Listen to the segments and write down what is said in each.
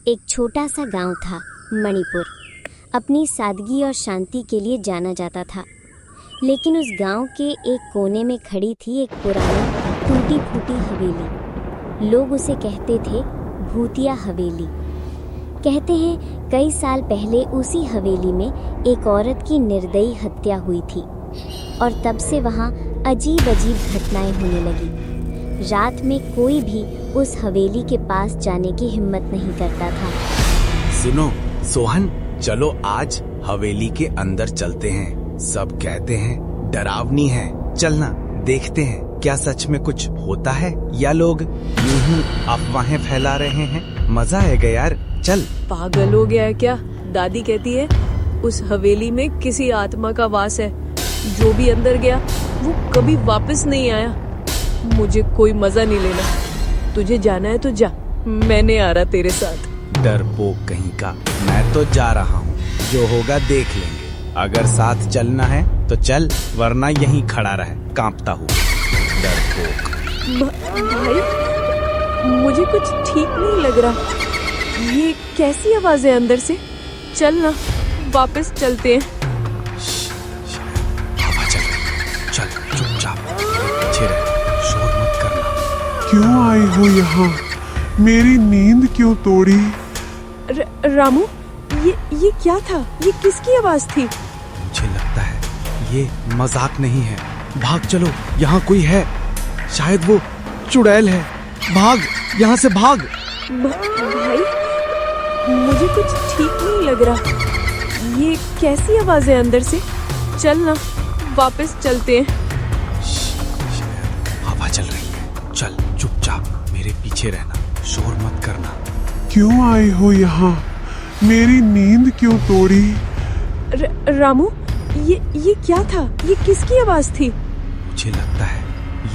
एक छोटा सा गांव था, मणिपुर। अपनी सादगी और शांति के लिए जाना जाता था। लेकिन उस गांव के एक कोने में खड़ी थी एक पुरानी टूटी फूटी हवेली। लोग उसे कहते थे भूतिया हवेली। कहते हैं कई साल पहले उसी हवेली में एक औरत की निर्दयी हत्या हुई थी और तब से वहाँ अजीब अजीब घटनाएं होने लगी। रात में कोई भी उस हवेली के पास जाने की हिम्मत नहीं करता था। सुनो सोहन, चलो आज हवेली के अंदर चलते हैं। सब कहते हैं डरावनी है। चलना, देखते हैं क्या सच में कुछ होता है या लोग यूं ही अफवाहें फैला रहे हैं। मजा आएगा यार, चल। पागल हो गया है क्या? दादी कहती है उस हवेली में किसी आत्मा का वास है। जो भी अंदर गया वो कभी वापस नहीं आया। मुझे कोई मजा नहीं लेना। तुझे जाना है तो जा, मैं नहीं आ रहा तेरे साथ। डरपोक कहीं का, मैं तो जा रहा हूँ। जो होगा देख लेंगे। अगर साथ चलना है तो चल, वरना यहीं खड़ा रहे कांपता हुआ। डरपोक। भाई, मुझे कुछ ठीक नहीं लग रहा। ये कैसी आवाजें अंदर से? चल ना, वापस चलते हैं। हवा चल रही, चल चुपचाप पीछे रह, शोर मत करना। क्यों आई हो यहाँ? मेरी नींद क्यों तोड़ी? रामू, ये क्या था? ये किसकी आवाज थी? मुझे लगता है ये मजाक नहीं है। भाग चलो, यहाँ कोई है। शायद वो चुड़ैल है। भाग, यहाँ से भाग। भाई, मुझे कुछ ठीक नहीं लग रहा। ये कैसी आवाजें अंदर से? चल ना, वापस चलते हैं। हवा चल रही है, चल चुपचाप मेरे पीछे रहना, शोर मत करना। क्यों आई हो यहाँ? मेरी नींद क्यों तोड़ी? रामू, ये क्या था? ये किसकी आवाज थी? मुझे लगता है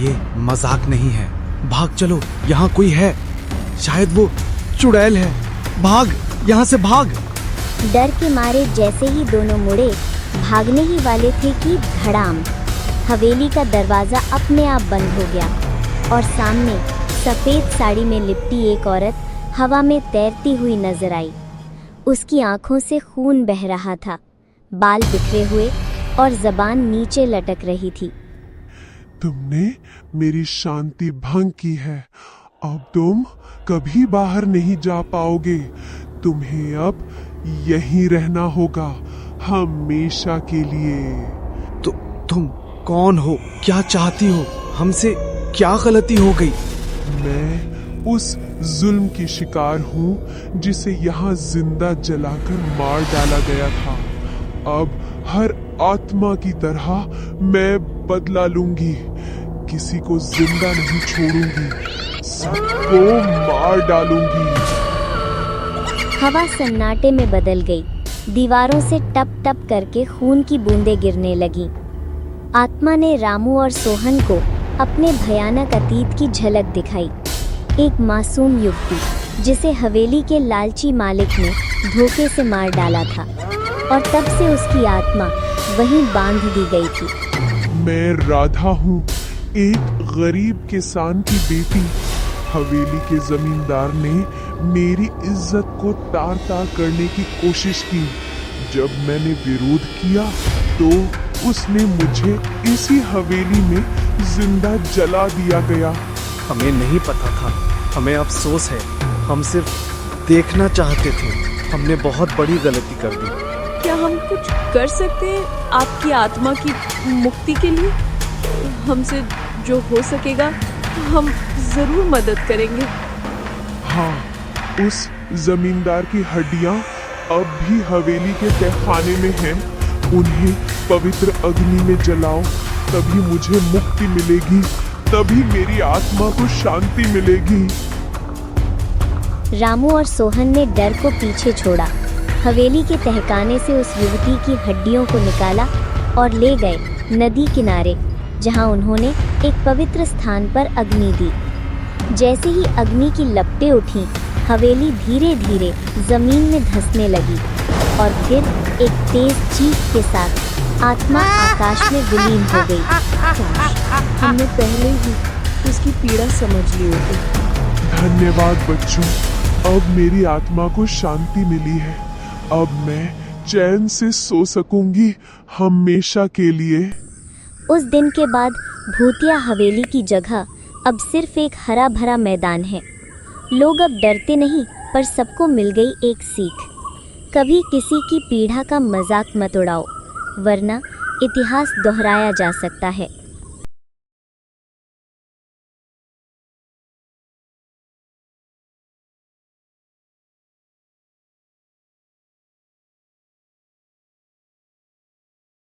ये मजाक नहीं है। भाग चलो, यहाँ कोई है। शायद वो चुड़ैल है। भाग, यहाँ से भाग। डर के मारे जैसे ही दोनों मुड़े, भागने ही वाले थे कि धड़ाम, हवेली का दरवाजा अपने आप बंद हो गया और सामने सफेद साड़ी में लिपटी एक औरत हवा में तैरती हुई नजर आई। उसकी आंखों से खून बह रहा था, बाल बिखरे हुए और जबान नीचे लटक रही थी। तुमने मेरी शांति भंग की है। अब तुम कभी बाहर नहीं जा पाओगे। तुम्हें अब यहीं रहना होगा, हमेशा के लिए। तुम कौन हो? क्या चाहती हो? हमसे क्या गलती हो गई? मैं उस जुल्म की शिकार हूँ जिसे यहाँ जिंदा जलाकर मार डाला गया था। अब हर आत्मा की तरह मैं बदला लूंगी। किसी को जिंदा नहीं छोड़ूंगी, सबको मार डालूंगी। हवा सन्नाटे में बदल गई। दीवारों से टप टप करके खून की बूंदें गिरने लगीं। आत्मा ने रामू और सोहन को अपने भयानक अतीत की झलक दिखाई। एक मासूम युवती जिसे हवेली के लालची मालिक ने धोखे से मार डाला था और तब से उसकी आत्मा वहीं बांध दी गई थी। मैं राधा हूँ, एक गरीब किसान की बेटी। हवेली के जमींदार ने मेरी इज्जत को तार तार करने की कोशिश की। जब मैंने विरोध किया तो उसने मुझे इसी हवेली में जिंदा जला दिया गया। हमें नहीं पता था, हमें अफसोस है। हम सिर्फ देखना चाहते थे। हमने बहुत बड़ी गलती कर दी। क्या हम कुछ कर सकते हैं आपकी आत्मा की मुक्ति के लिए? हमसे जो हो सकेगा हम जरूर मदद करेंगे। हाँ, उस जमींदार की हड्डियाँ अब भी हवेली के तहखाने में हैं। उन्हें पवित्र अग्नि में जलाओ, तभी मुझे मुक्ति मिलेगी, तभी मेरी आत्मा को शांति मिलेगी। रामू और सोहन ने डर को पीछे छोड़ा, हवेली के तहखाने से उस युवती की हड्डियों को निकाला और ले गए नदी किनारे, जहां उन्होंने एक पवित्र स्थान पर अग्नि दी। जैसे ही अग्नि की लपटें उठीं, हवेली धीरे धीरे जमीन में धंसने लगी और फिर एक तेज चीख के साथ आत्मा आकाश में विलीन हो गई। हमने पहले ही उसकी पीड़ा समझ ली होती। धन्यवाद बच्चों, अब मेरी आत्मा को शांति मिली है। अब मैं चैन से सो सकूंगी हमेशा के लिए। उस दिन के बाद भूतिया हवेली की जगह अब सिर्फ एक हरा भरा मैदान है। लोग अब डरते नहीं, पर सबको मिल गई एक सीख। कभी किसी की पीड़ा का मजाक मत उड़ाओ, वरना इतिहास दोहराया जा सकता है।